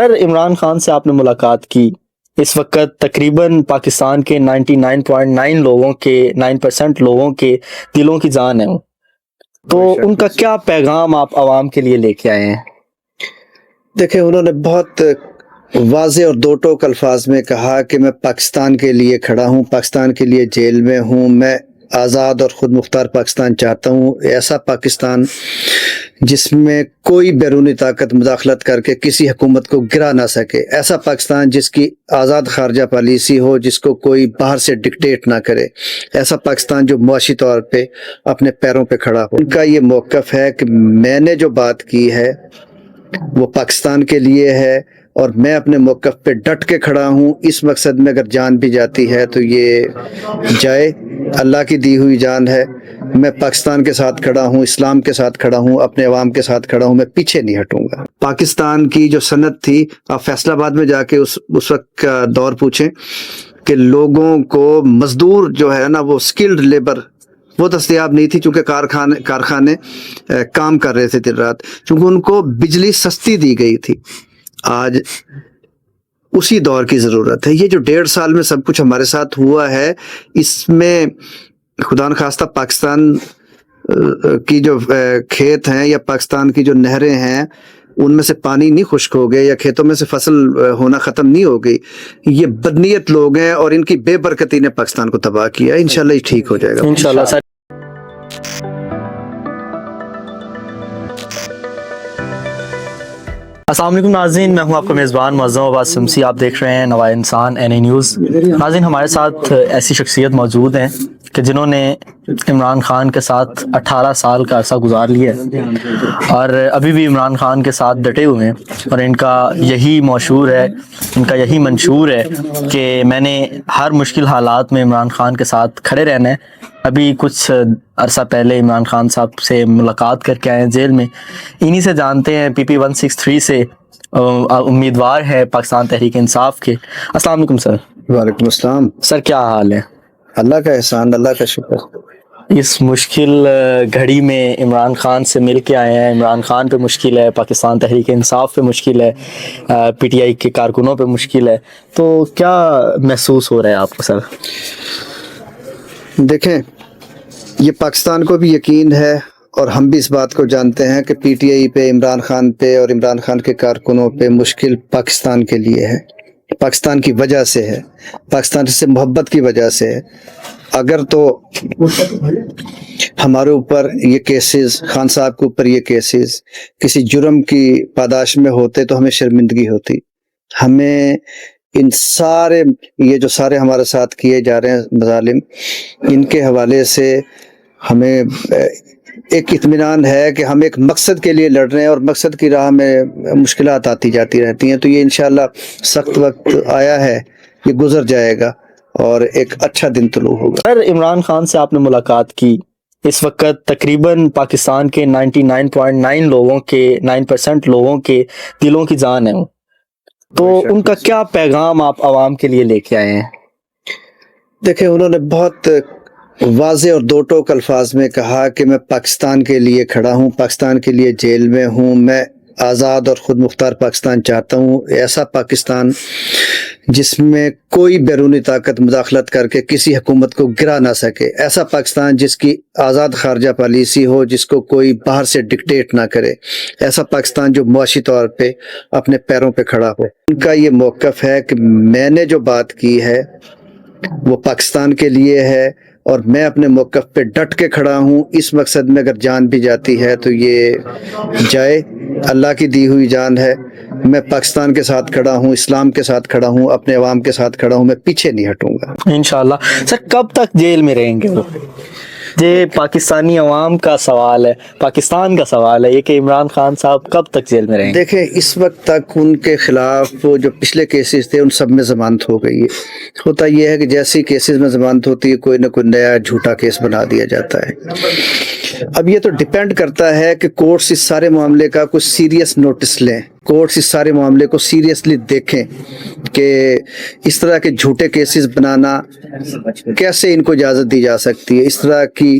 سر عمران خان سے آپ نے ملاقات کی، اس وقت تقریباً پاکستان کے 99.9 لوگوں کے 9% لوگوں کے دلوں کی جان ہے وہ، تو ان کا کیا پیغام آپ عوام کے لیے لے کے آئے ہیں؟ دیکھیں، انہوں نے بہت واضح اور دو ٹوک الفاظ میں کہا کہ میں پاکستان کے لیے کھڑا ہوں، پاکستان کے لیے جیل میں ہوں، میں آزاد اور خود مختار پاکستان چاہتا ہوں، ایسا پاکستان جس میں کوئی بیرونی طاقت مداخلت کر کے کسی حکومت کو گرا نہ سکے، ایسا پاکستان جس کی آزاد خارجہ پالیسی ہو، جس کو کوئی باہر سے ڈکٹیٹ نہ کرے، ایسا پاکستان جو معاشی طور پہ اپنے پیروں پہ کھڑا ہو۔ ان کا یہ موقف ہے کہ میں نے جو بات کی ہے وہ پاکستان کے لیے ہے اور میں اپنے موقف پہ ڈٹ کے کھڑا ہوں۔ اس مقصد میں اگر جان بھی جاتی ہے تو یہ جائے، اللہ کی دی ہوئی جان ہے۔ میں پاکستان کے ساتھ کھڑا ہوں، اسلام کے ساتھ کھڑا ہوں، اپنے عوام کے ساتھ کھڑا ہوں، میں پیچھے نہیں ہٹوں گا۔ پاکستان کی جو صنعت تھی، آپ فیصل آباد میں جا کے اس وقت کا دور پوچھیں کہ لوگوں کو مزدور جو ہے نا، وہ سکلڈ لیبر وہ دستیاب نہیں تھی، چونکہ کارخانے کام کر رہے تھے دن رات، چونکہ ان کو بجلی سستی دی گئی تھی۔ آج اسی دور کی ضرورت ہے۔ یہ جو 1.5 سال میں سب کچھ ہمارے ساتھ ہوا ہے، اس میں خدا نخواستہ پاکستان کی جو کھیت ہیں یا پاکستان کی جو نہریں ہیں، ان میں سے پانی نہیں خشک ہو گئے یا کھیتوں میں سے فصل ہونا ختم نہیں ہو گئی۔ یہ بدنیت لوگ ہیں اور ان کی بے برکتی نے پاکستان کو تباہ کیا ہے۔ انشاءاللہ یہ ٹھیک ہو جائے گا انشاءاللہ سر۔ السلام علیکم ناظرین، میں ہوں آپ کا میزبان معظم عباس شمسی، آپ دیکھ رہے ہیں نوائے انسان NA نیوز۔ ناظرین، ہمارے ساتھ ایسی شخصیت موجود ہیں کہ جنہوں نے عمران خان کے ساتھ 18 سال کا عرصہ گزار لیا ہے اور ابھی بھی عمران خان کے ساتھ ڈٹے ہوئے ہیں، اور ان کا یہی منشور ہے، ان کا یہی منشور ہے کہ میں نے ہر مشکل حالات میں عمران خان کے ساتھ کھڑے رہنا ہے۔ ابھی کچھ عرصہ پہلے عمران خان صاحب سے ملاقات کر کے آئے ہیں جیل میں، انہی سے جانتے ہیں۔ PP 163 سے امیدوار ہے پاکستان تحریک انصاف کے۔ السلام علیکم سر۔ وعلیکم السلام۔ سر کیا حال ہے؟ اللہ کا احسان، اللہ کا شکر۔ اس مشکل گھڑی میں عمران خان سے مل کے آئے ہیں۔ عمران خان پہ مشکل ہے، پاکستان تحریک انصاف پہ مشکل ہے، PTI کے کارکنوں پہ مشکل ہے، تو کیا محسوس ہو رہا ہے آپ کو سر؟ دیکھیں، یہ پاکستان کو بھی یقین ہے اور ہم بھی اس بات کو جانتے ہیں کہ PTI پہ، عمران خان پہ اور عمران خان کے کارکنوں پہ مشکل پاکستان کے لیے ہے، پاکستان کی وجہ سے ہے، پاکستان سے محبت کی وجہ سے ہے۔ اگر تو ہمارے اوپر یہ کیسز، خان صاحب کے اوپر یہ کیسز کسی جرم کی پاداش میں ہوتے تو ہمیں شرمندگی ہوتی۔ ہمیں ان سارے یہ جو سارے ہمارے ساتھ کیے جا رہے ہیں مظالم، ان کے حوالے سے ہمیں ایک اطمینان ہے کہ ہم ایک مقصد کے لیے لڑ رہے ہیں اور مقصد کی راہ میں مشکلات آتی جاتی رہتی ہیں، تو یہ انشاءاللہ سخت وقت آیا ہے، یہ گزر جائے گا اور ایک اچھا دن طلوع ہوگا۔ سر عمران خان سے آپ نے ملاقات کی، اس وقت تقریباً پاکستان کے 99.9 لوگوں کے 9% لوگوں کے دلوں کی جان ہے وہ، تو ان کا کیا پیغام آپ عوام کے لیے لے کے آئے ہیں؟ دیکھیں، انہوں نے بہت واضح اور دو ٹوک الفاظ میں کہا کہ میں پاکستان کے لیے کھڑا ہوں، پاکستان کے لیے جیل میں ہوں، میں آزاد اور خود مختار پاکستان چاہتا ہوں، ایسا پاکستان جس میں کوئی بیرونی طاقت مداخلت کر کے کسی حکومت کو گرا نہ سکے، ایسا پاکستان جس کی آزاد خارجہ پالیسی ہو، جس کو کوئی باہر سے ڈکٹیٹ نہ کرے، ایسا پاکستان جو معاشی طور پہ اپنے پیروں پہ کھڑا ہو۔ ان کا یہ موقف ہے کہ میں نے جو بات کی ہے وہ پاکستان کے لیے ہے اور میں اپنے موقف پہ ڈٹ کے کھڑا ہوں۔ اس مقصد میں اگر جان بھی جاتی ہے تو یہ جائے، اللہ کی دی ہوئی جان ہے۔ میں پاکستان کے ساتھ کھڑا ہوں، اسلام کے ساتھ کھڑا ہوں، اپنے عوام کے ساتھ کھڑا ہوں، میں پیچھے نہیں ہٹوں گا انشاءاللہ۔ سر کب تک جیل میں رہیں گے وہ؟ یہ پاکستانی عوام کا سوال ہے، پاکستان کا سوال ہے یہ کہ عمران خان صاحب کب تک جیل میں رہیں گے؟ دیکھیں، اس وقت تک ان کے خلاف جو پچھلے کیسز تھے ان سب میں ضمانت ہو گئی ہے۔ ہوتا یہ ہے کہ جیسی کیسز میں ضمانت ہوتی ہے، کوئی نہ کوئی نیا جھوٹا کیس بنا دیا جاتا ہے۔ اب یہ تو ڈیپینڈ کرتا ہے کہ کورٹس اس سارے معاملے کا کچھ سیریس نوٹس لیں، کورٹس اس سارے معاملے کو سیریسلی دیکھیں کہ اس طرح کے جھوٹے کیسز بنانا کیسے ان کو اجازت دی جا سکتی ہے، اس طرح کی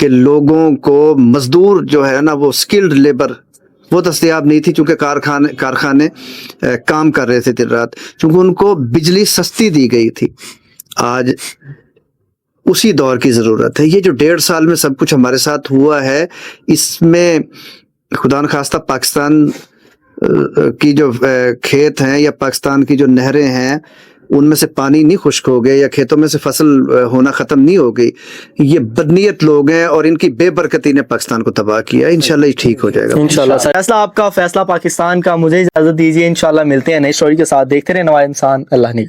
کہ لوگوں کو مزدور جو ہے نا وہ سکلڈ لیبر وہ دستیاب نہیں تھی، چونکہ کارخانے کام کر رہے تھے دن رات، چونکہ ان کو بجلی سستی دی گئی تھی۔ آج اسی دور کی ضرورت ہے۔ یہ جو 1.5 سال میں سب کچھ ہمارے ساتھ ہوا ہے، اس میں خدا نخواستہ پاکستان کی جو کھیت ہیں یا پاکستان کی جو نہریں ہیں ان میں سے پانی نہیں خشک ہو گئے یا کھیتوں میں سے فصل ہونا ختم نہیں ہو گئی، یہ بدنیت لوگ ہیں اور ان کی بے برکتی نے پاکستان کو تباہ کیا ہے۔ انشاءاللہ یہ ٹھیک ہو جائے گا انشاءاللہ سر، فیصلہ آپ کا، فیصلہ پاکستان کا۔ مجھے اجازت دیجیے، انشاءاللہ ملتے ہیں نئی اسٹوری کے ساتھ۔ دیکھتے رہے نوائے انسان، اللہ نے